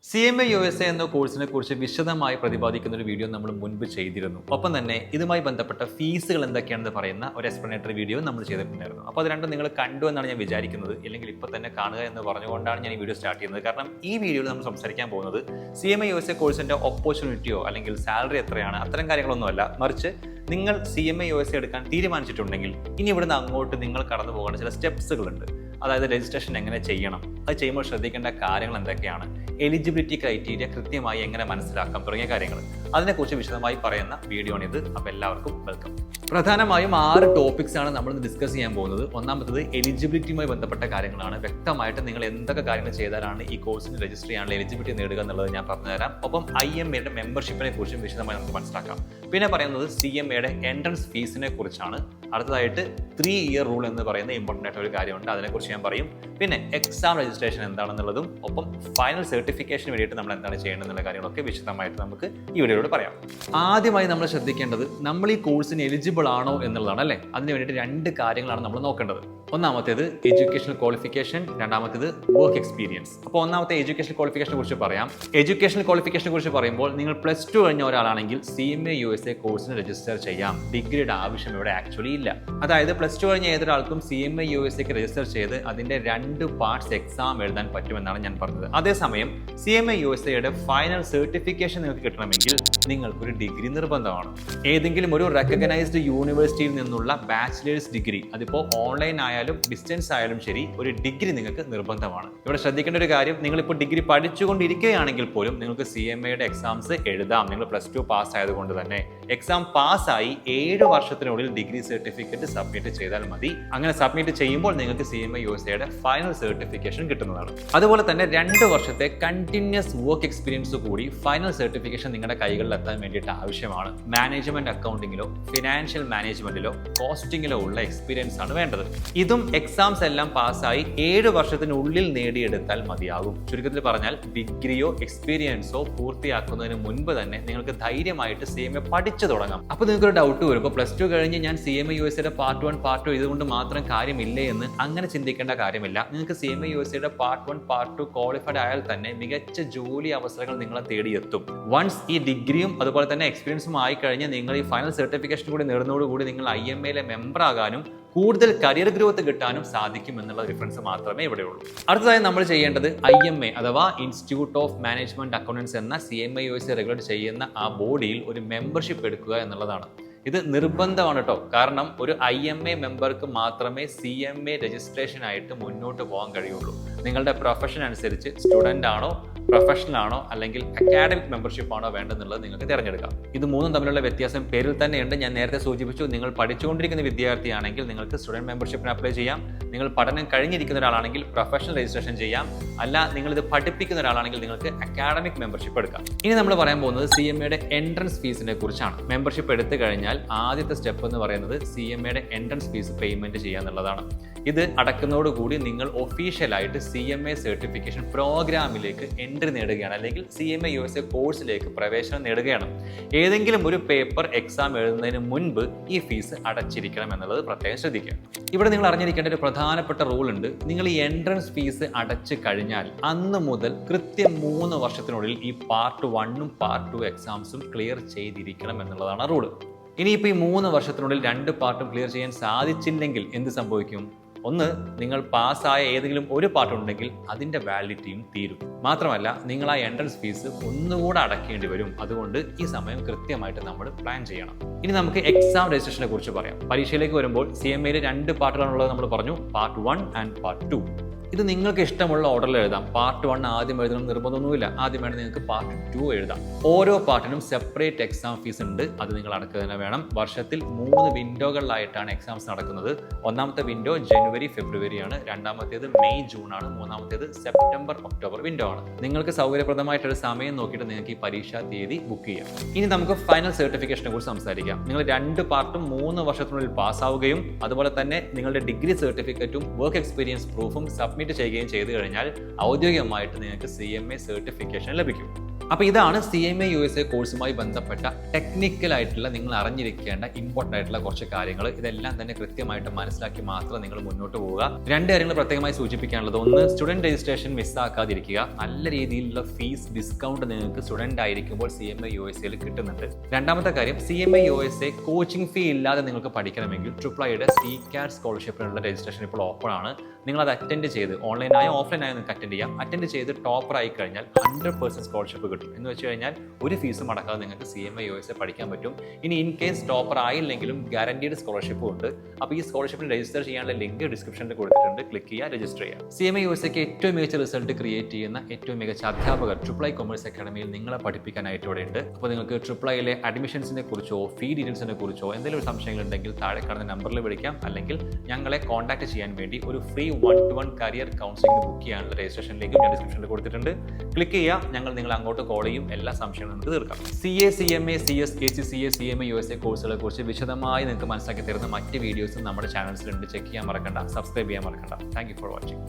CMA USA എന്ന കോഴ്സിനെ കുറിച്ച് വിശദമായി പ്രതിപാദിക്കുന്ന ഒരു വീഡിയോ നമ്മൾ മുൻപ് ചെയ്തിരുന്നു. ഒപ്പം തന്നെ ഇതുമായി ബന്ധപ്പെട്ട ഫീസുകൾ എന്തൊക്കെയാണെന്ന് പറയുന്ന ഒരു എക്സ്പ്ലനേറ്ററി വീഡിയോ നമ്മൾ ചെയ്തിട്ടുണ്ടായിരുന്നു. അപ്പോൾ അത് രണ്ടും നിങ്ങൾ കണ്ടു എന്നാണ് ഞാൻ വിചാരിക്കുന്നത്. ഇല്ലെങ്കിൽ ഇപ്പോൾ തന്നെ കാണുക എന്ന് പറഞ്ഞുകൊണ്ടാണ് ഞാൻ ഈ വീഡിയോ സ്റ്റാർട്ട് ചെയ്യുന്നത്. കാരണം ഈ വീഡിയോയിൽ നമ്മൾ സംസാരിക്കാൻ പോകുന്നത് CMA USA കോഴ്സിന്റെ ഓപ്പർച്യൂണിറ്റിയോ അല്ലെങ്കിൽ സാലറി എത്രയാണ് അത്തരം കാര്യങ്ങളൊന്നുമല്ല. മറിച്ച് നിങ്ങൾ CMA USA എടുക്കാൻ തീരുമാനിച്ചിട്ടുണ്ടെങ്കിൽ ഇനി ഇവിടുന്ന് അങ്ങോട്ട് നിങ്ങൾ കടന്നു പോകേണ്ട ചില സ്റ്റെപ്സുകളുണ്ട്. അതായത് രജിസ്ട്രേഷൻ എങ്ങനെ ചെയ്യണം, അത് ചെയ്യുമ്പോൾ ശ്രദ്ധിക്കേണ്ട കാര്യങ്ങൾ എന്തൊക്കെയാണ്, എലിജിബിലിറ്റി ക്രൈറ്റീരിയ കൃത്യമായി എങ്ങനെ മനസ്സിലാക്കാം തുടങ്ങിയ കാര്യങ്ങൾ അതിനെക്കുറിച്ച് വിശദമായി പറയുന്ന വീഡിയോ ആണിത്. അപ്പോൾ എല്ലാവർക്കും വെൽക്കം. പ്രധാനമായും 6 ടോപ്പിക്സ് ആണ് നമ്മൾ ഡിസ്കസ് ചെയ്യാൻ പോകുന്നത്. ഒന്നാമത്തത് എലിജിബിലിറ്റിയുമായി ബന്ധപ്പെട്ട കാര്യങ്ങളാണ്. വ്യക്തമായിട്ട് നിങ്ങൾ എന്തൊക്കെ കാര്യങ്ങൾ ചെയ്താലാണ് ഈ കോഴ്സിന് രജിസ്റ്റർ ചെയ്യാനുള്ള എലിജിബിലിറ്റി നേടുക എന്നുള്ളത് ഞാൻ പറഞ്ഞുതരാം. ഒപ്പം IMAയുടെ മെമ്പർഷിപ്പിനെ കുറിച്ചും വിശദമായി നമുക്ക് മനസ്സിലാക്കാം. പിന്നെ പറയുന്നത് CMAയുടെ എൻട്രൻസ് ഫീസിനെ കുറിച്ചാണ്. അടുത്തതായിട്ട് 3 ഇയർ റൂൾ എന്ന് പറയുന്ന ഇമ്പോർട്ടൻ്റ് ആയിട്ട് ഒരു കാര്യമുണ്ട്, അതിനെക്കുറിച്ച് ഞാൻ പറയും. പിന്നെ എക്സാം രജിസ്ട്രേഷൻ എന്താണെന്നുള്ളതും ഒപ്പം ഫൈനൽ സർട്ടിഫിക്കേഷന് വേണ്ടിയിട്ട് നമ്മൾ എന്താണ് ചെയ്യേണ്ടതെന്നുള്ള കാര്യങ്ങളൊക്കെ വിശദമായിട്ട് നമുക്ക് ഈ വീഡിയോയിലൂടെ പറയാം. ആദ്യമായി നമ്മൾ ശ്രദ്ധിക്കേണ്ടത് നമ്മൾ ഈ കോഴ്സിന് എലിജിബിൾ ആണോ എന്നുള്ളതാണ് അല്ലേ. അതിന് വേണ്ടിയിട്ട് 2 കാര്യങ്ങളാണ് നമ്മൾ നോക്കേണ്ടത്. ഒന്നാമത്തേത് എഡ്യൂക്കേഷണൽ ക്വാളിഫിക്കേഷൻ, രണ്ടാമത്തേത് വർക്ക് എക്സ്പീരിയൻസ്. അപ്പോൾ ഒന്നാമത്തെ എഡ്യൂക്കേഷണൽ ക്വാളിഫിക്കേഷനെ കുറിച്ച് പറയാം. എഡ്യൂക്കേഷണൽ ക്വാളിഫിക്കേഷനെ കുറിച്ച് പറയുമ്പോൾ നിങ്ങൾ +2 കഴിഞ്ഞ ഒരാളാണെങ്കിൽ CMA USA കോഴ്സിന് രജിസ്റ്റർ ചെയ്യാം. ഡിഗ്രിയുടെ ആവശ്യം ഇവിടെ ആക്ച്വലി ഇല്ല. അതായത് +2 കഴിഞ്ഞ ഏതൊരാൾക്കും CMA USAക്ക് രജിസ്റ്റർ ചെയ്ത് അതിന്റെ 2 പാർട്സ് എക്സാം എഴുതാൻ പറ്റുമെന്നാണ് ഞാൻ പറഞ്ഞത്. അതേസമയം CMA USAയുടെ ഫൈനൽ സർട്ടിഫിക്കേഷൻ നിങ്ങൾക്ക് കിട്ടണമെങ്കിൽ നിങ്ങൾക്കൊരു ഡിഗ്രി നിർബന്ധമാണ്. ഏതെങ്കിലും ഒരു റെക്കഗ്നൈസ്ഡ് യൂണിവേഴ്സിറ്റിയിൽ നിന്നുള്ള ബാച്ചിലേഴ്സ് ഡിഗ്രി, അതിപ്പോൾ ഓൺലൈൻ ആയാലും ഡിസ്റ്റൻസ് ആയാലും ശരി, ഒരു ഡിഗ്രി നിങ്ങൾക്ക് നിർബന്ധമാണ്. ഇവിടെ ശ്രദ്ധിക്കേണ്ട ഒരു കാര്യം, നിങ്ങളിപ്പോൾ ഡിഗ്രി പഠിച്ചുകൊണ്ടിരിക്കുകയാണെങ്കിൽ പോലും നിങ്ങൾക്ക് CMAയുടെ എക്സാംസ് എഴുതാം. നിങ്ങൾ +2 പാസ് ആയതുകൊണ്ട് തന്നെ എക്സാം പാസ്സായി 7 വർഷത്തിനുള്ളിൽ ഡിഗ്രി സർട്ടിഫിക്കറ്റ് സബ്മിറ്റ് ചെയ്താൽ മതി. അങ്ങനെ സബ്മിറ്റ് ചെയ്യുമ്പോൾ നിങ്ങൾക്ക് CMA USAയുടെ ഫൈനൽ സർട്ടിഫിക്കേഷൻ കിട്ടുന്നതാണ്. അതുപോലെ തന്നെ 2 വർഷത്തെ കണ്ടിന്യൂസ് വർക്ക് എക്സ്പീരിയൻസ് കൂടി ഫൈനൽ സർട്ടിഫിക്കേഷൻ നിങ്ങളുടെ കൈകളിൽ എത്താൻ വേണ്ടിയിട്ട് ആവശ്യമാണ്. മാനേജ്മെന്റ് അക്കൗണ്ടിങ്ങിലോ ഫിനാൻഷ്യൽ മാനേജ്മെന്റിലോ കോസ്റ്റിങ്ങിലോ ഉള്ള എക്സ്പീരിയൻസ് ആണ് വേണ്ടത്. ഇതും എക്സാംസ് എല്ലാം പാസ്സായി 7 വർഷത്തിനുള്ളിൽ നേടിയെടുത്താൽ മതിയാകും. ചുരുക്കത്തിൽ പറഞ്ഞാൽ ഡിഗ്രിയോ എക്സ്പീരിയൻസോ പൂർത്തിയാക്കുന്നതിന് മുൻപ് തന്നെ നിങ്ങൾക്ക് ധൈര്യമായിട്ട് CMA പഠിച്ചു തുടങ്ങാം. അപ്പോൾ നിങ്ങൾക്ക് ഒരു ഡൗട്ട് വരും, ഇപ്പോൾ +2 കഴിഞ്ഞ് ഞാൻ CMA USAയുടെ പാർട്ട് 1 പാർട്ട് 2 ഇതുകൊണ്ട് മാത്രം കാര്യമില്ലേ എന്ന് അങ്ങനെ ചിന്തിക്കേണ്ട കാര്യമില്ല. നിങ്ങൾക്ക് CMA USAയുടെ പാർട്ട് 1 പാർട്ട് 2 ക്വാളിഫൈഡ് ആയാൽ തന്നെ മികച്ച ജോലി അവസരങ്ങൾ നിങ്ങളെ തേടിയെത്തും. വൺസ് ഈ ഡിഗ്രിയും അതുപോലെ തന്നെ എക്സ്പീരിയൻസും ആയി കഴിഞ്ഞ് നിങ്ങൾ ഈ ഫൈനൽ സർട്ടിഫിക്കേഷൻ കൂടി നേടുന്നതോടുകൂടി നിങ്ങൾ IMAയിലെ മെമ്പർ ആകാനും കൂടുതൽ കരിയർ ഗ്രോത്ത് കിട്ടാനും സാധിക്കും എന്നുള്ള ഡിഫറൻസ് മാത്രമേ ഇവിടെയുള്ളൂ. അടുത്തതായി നമ്മൾ ചെയ്യേണ്ടത് IMA അഥവാ ഇൻസ്റ്റിറ്റ്യൂട്ട് ഓഫ് മാനേജ്മെന്റ് അക്കൗണ്ടൻസ് എന്ന CMA USA റെഗുലേറ്റ് ചെയ്യുന്ന ആ ബോഡിയിൽ ഒരു മെമ്പർഷിപ്പ് എടുക്കുക എന്നുള്ളതാണ്. ഇത് നിർബന്ധമാണ് കേട്ടോ. കാരണം ഒരു IMA മെമ്പർക്ക് മാത്രമേ CMA രജിസ്ട്രേഷൻ ആയിട്ട് മുന്നോട്ട് പോകാൻ കഴിയുള്ളൂ. നിങ്ങളുടെ പ്രൊഫഷൻ അനുസരിച്ച് സ്റ്റുഡൻ്റ് ആണോ, പ്രൊഫഷണൽ ആണോ, അല്ലെങ്കിൽ അക്കാഡമിക് മെമ്പർഷിപ്പ് ആണോ വേണ്ടെന്നുള്ളത് നിങ്ങൾക്ക് തിരഞ്ഞെടുക്കാം. ഇത് മൂന്നും തമ്മിലുള്ള വ്യത്യാസം പേരിൽ തന്നെയുണ്ട്. ഞാൻ നേരത്തെ സൂചിപ്പിച്ചു, നിങ്ങൾ പഠിച്ചുകൊണ്ടിരിക്കുന്ന വിദ്യാർത്ഥിയാണെങ്കിൽ നിങ്ങൾക്ക് സ്റ്റുഡൻറ് മെമ്പർഷിപ്പിന് അപ്ലൈ ചെയ്യാം. നിങ്ങൾ പഠനം കഴിഞ്ഞിരിക്കുന്ന ഒരാളാണെങ്കിൽ പ്രൊഫഷണൽ രജിസ്ട്രേഷൻ ചെയ്യാം. അല്ല, നിങ്ങളിത് പഠിപ്പിക്കുന്ന ഒരാളാണെങ്കിൽ നിങ്ങൾക്ക് അക്കാഡമിക് മെമ്പർഷിപ്പ് എടുക്കാം. ഇനി നമ്മൾ പറയാൻ പോകുന്നത് CMAയുടെ എൻട്രൻസ് ഫീസിനെ കുറിച്ചാണ്. മെമ്പർഷിപ്പ് എടുത്തു കഴിഞ്ഞാൽ ആദ്യത്തെ സ്റ്റെപ്പ് എന്ന് പറയുന്നത് CMAയുടെ എൻട്രൻസ് ഫീസ് പേയ്മെന്റ് ചെയ്യുക എന്നുള്ളതാണ്. ഇത് അടക്കുന്നതോടുകൂടി നിങ്ങൾ ഒഫീഷ്യലായിട്ട് CMA സർട്ടിഫിക്കേഷൻ പ്രോഗ്രാമിലേക്ക് എൻട്രി നേടുകയാണ്, അല്ലെങ്കിൽ CMA USA കോഴ്സിലേക്ക് പ്രവേശനം നേടുകയാണ്. ഏതെങ്കിലും ഒരു പേപ്പർ എക്സാം എഴുതുന്നതിന് മുൻപ് ഈ ഫീസ് അടച്ചിരിക്കണം എന്നുള്ളത് പ്രത്യേകം ശ്രദ്ധിക്കുക. ഇവിടെ നിങ്ങൾ അറിഞ്ഞിരിക്കേണ്ട ഒരു പ്രധാനപ്പെട്ട റൂൾ ഉണ്ട്. നിങ്ങൾ ഈ എൻട്രൻസ് ഫീസ് അടച്ചു കഴിഞ്ഞാൽ അന്ന് മുതൽ കൃത്യം 3 വർഷത്തിനുള്ളിൽ ഈ പാർട്ട് 1ഉം പാർട്ട് 2 എക്സാംസും ക്ലിയർ ചെയ്തിരിക്കണം എന്നുള്ളതാണ് റൂൾ. ഇനിയിപ്പോൾ ഈ 3 വർഷത്തിനുള്ളിൽ 2 പാർട്ടും ക്ലിയർ ചെയ്യാൻ സാധിച്ചില്ലെങ്കിൽ എന്ത് സംഭവിക്കും? ഒന്ന്, നിങ്ങൾ പാസ്സായ ഏതെങ്കിലും ഒരു പാർട്ട് ഉണ്ടെങ്കിൽ അതിന്റെ വാലിഡിറ്റിയും തീരും. മാത്രമല്ല, നിങ്ങൾ ആ എൻട്രൻസ് ഫീസ് ഒന്നുകൂടെ അടയ്ക്കേണ്ടി വരും. അതുകൊണ്ട് ഈ സമയം കൃത്യമായിട്ട് നമ്മൾ പ്ലാൻ ചെയ്യണം. ഇനി നമുക്ക് എക്സാം രജിസ്ട്രേഷനെ കുറിച്ച് പറയാം. പരീക്ഷയിലേക്ക് വരുമ്പോൾ CMAയിൽ 2 പാർട്ടുകളാണുള്ളത് നമ്മൾ പറഞ്ഞു, പാർട്ട് 1 ആൻഡ് പാർട്ട് 2. ഇത് നിങ്ങൾക്ക് ഇഷ്ടമുള്ള ഓർഡറിൽ എഴുതാം. പാർട്ട് 1 ആദ്യം എഴുതണം നിർബന്ധമൊന്നുമില്ല. ആദ്യം വേണമെങ്കിൽ നിങ്ങൾക്ക് പാർട്ട് 2 എഴുതാം. ഓരോ പാർട്ടിനും സെപ്പറേറ്റ് എക്സാം ഫീസ് ഉണ്ട്. അത് നിങ്ങൾ അടക്കുക തന്നെ വേണം. വർഷത്തിൽ 3 വിൻഡോകളിലായിട്ടാണ് എക്സാംസ് നടക്കുന്നത്. ഒന്നാമത്തെ വിൻഡോ ജനുവരി ഫെബ്രുവരി ആണ്, രണ്ടാമത്തേത് മെയ് ജൂൺ ആണ്, മൂന്നാമത്തേത് സെപ്റ്റംബർ ഒക്ടോബർ വിൻഡോ ആണ്. നിങ്ങൾക്ക് സൗകര്യപ്രദമായിട്ടൊരു സമയം നോക്കിയിട്ട് നിങ്ങൾക്ക് ഈ പരീക്ഷാ തീയതി ബുക്ക് ചെയ്യാം. ഇനി നമുക്ക് ഫൈനൽ സർട്ടിഫിക്കേഷനെ കുറിച്ച് സംസാരിക്കാം. നിങ്ങൾ 2 പാർട്ടും 3 വർഷത്തിനുള്ളിൽ പാസ്സാവുകയും അതുപോലെ തന്നെ നിങ്ങളുടെ ഡിഗ്രി സർട്ടിഫിക്കറ്റും വർക്ക് എക്സ്പീരിയൻസ് പ്രൂഫും സബ്മിറ്റ് ചെയ്യുകയും ചെയ്തു കഴിഞ്ഞാൽ ഔദ്യോഗികമായിട്ട് നിങ്ങൾക്ക് CMA സർട്ടിഫിക്കേഷൻ ലഭിക്കും. അപ്പോൾ ഇതാണ് CMA USA കോഴ്സുമായി ബന്ധപ്പെട്ട ടെക്നിക്കൽ ആയിട്ടുള്ള നിങ്ങൾ അറിഞ്ഞിരിക്കേണ്ട ഇമ്പോർട്ടൻ്റ് ആയിട്ടുള്ള കുറച്ച് കാര്യങ്ങൾ. ഇതെല്ലാം തന്നെ കൃത്യമായിട്ട് മനസ്സിലാക്കി മാത്രം നിങ്ങൾ മുന്നോട്ട് പോവുക. 2 കാര്യങ്ങൾ പ്രത്യേകമായി സൂചിപ്പിക്കാനുള്ളത്, ഒന്ന് സ്റ്റുഡൻറ് രജിസ്ട്രേഷൻ മിസ്സാക്കാതിരിക്കുക. നല്ല രീതിയിലുള്ള ഫീസ് ഡിസ്കൗണ്ട് നിങ്ങൾക്ക് സ്റ്റുഡൻ്റ് ആയിരിക്കുമ്പോൾ CMA USA കിട്ടുന്നുണ്ട്. രണ്ടാമത്തെ കാര്യം, CMA USA കോച്ചിങ് ഫീ ഇല്ലാതെ നിങ്ങൾക്ക് പഠിക്കണമെങ്കിൽ ട്രിപ്ലൈയുടെ CCAT സ്കോളർഷിപ്പിനുള്ള രജിസ്ട്രേഷൻ ഇപ്പോൾ ഓപ്പൺ ആണ്. നിങ്ങൾ അത് അറ്റൻഡ് ചെയ്ത് ഓൺലൈനായോ ഓഫ്ലൈനായോ നിങ്ങൾക്ക് അറ്റൻഡ് ചെയ്യാം. അറ്റൻഡ് ചെയ്ത് ടോപ്പർ ആയി കഴിഞ്ഞാൽ 100% സ്കോളർഷിപ്പ് കിട്ടും. എന്ന് വെച്ച് കഴിഞ്ഞാൽ ഒരു ഫീസും അടക്കാതെ നിങ്ങൾക്ക് CMA USA പഠിക്കാൻ പറ്റും. ഇനി ഇൻ കേസ് ടോപ്പർ ആയില്ലെങ്കിലും ഗ്യാരണ്ടീഡ് സ്കോളർഷിപ്പും ഉണ്ട്. അപ്പോൾ ഈ സ്കോളർഷിപ്പിന് രജിസ്റ്റർ ചെയ്യാനുള്ള ലിങ്ക് ഡിസ്ക്രിപ്ഷനിൽ കൊടുത്തിട്ടുണ്ട്. ക്ലിക്ക് ചെയ്യുക, രജിസ്റ്റർ ചെയ്യുക. CMA USAക്ക് ഏറ്റവും മികച്ച റിസൾട്ട് ക്രിയേറ്റ് ചെയ്യുന്ന ഏറ്റവും മികച്ച അധ്യാപകർ ട്രിപ്ലൈ കൊമേഴ്സ് അക്കാഡമിയിൽ നിങ്ങളെ പഠിപ്പിക്കാനായിട്ട് ഇവിടെ ഉണ്ട്. അപ്പോൾ നിങ്ങൾക്ക് ട്രിപ്ലൈയിലെ അഡ്മിഷൻസിനെ കുറിച്ചോ ഫീ ഡീറ്റെയിൽസിനെ കുറിച്ചോ എന്തെങ്കിലും സംശയങ്ങളുണ്ടെങ്കിൽ താഴെ കാണുന്ന നമ്പറിൽ വിളിക്കാം. അല്ലെങ്കിൽ ഞങ്ങളെ കോൺടാക്ട് ചെയ്യാൻ വേണ്ടി ഒരു free 1-to-1 career counselling book ചെയ്യാനുള്ള രജിസ്ട്രേഷൻ ലിങ്ക് ഞാൻ ഡിസ്ക്രിപ്ഷനിൽ കൊടുത്തിട്ടുണ്ട്. ക്ലിക്ക് ചെയ്യുക, ഞങ്ങൾ നിങ്ങൾ അങ്ങോട്ട് കോൾ ചെയ്യും. എല്ലാ സംശയങ്ങളും നിങ്ങൾക്ക് തീർക്കാം. CA, CMA, CS, ACCA, CMA USA കോഴ്സുകളെ കുറിച്ച് വിശദമായി നിങ്ങൾക്ക് മനസ്സിലാക്കി തരുന്ന മറ്റ് വീഡിയോസും നമ്മുടെ ചാനൽസിലുണ്ട്. ചെക്ക് ചെയ്യാൻ മറക്കണ്ട, സബ്സ്ക്രൈബ് ചെയ്യാൻ മറക്കണ്ട. Thank you for watching.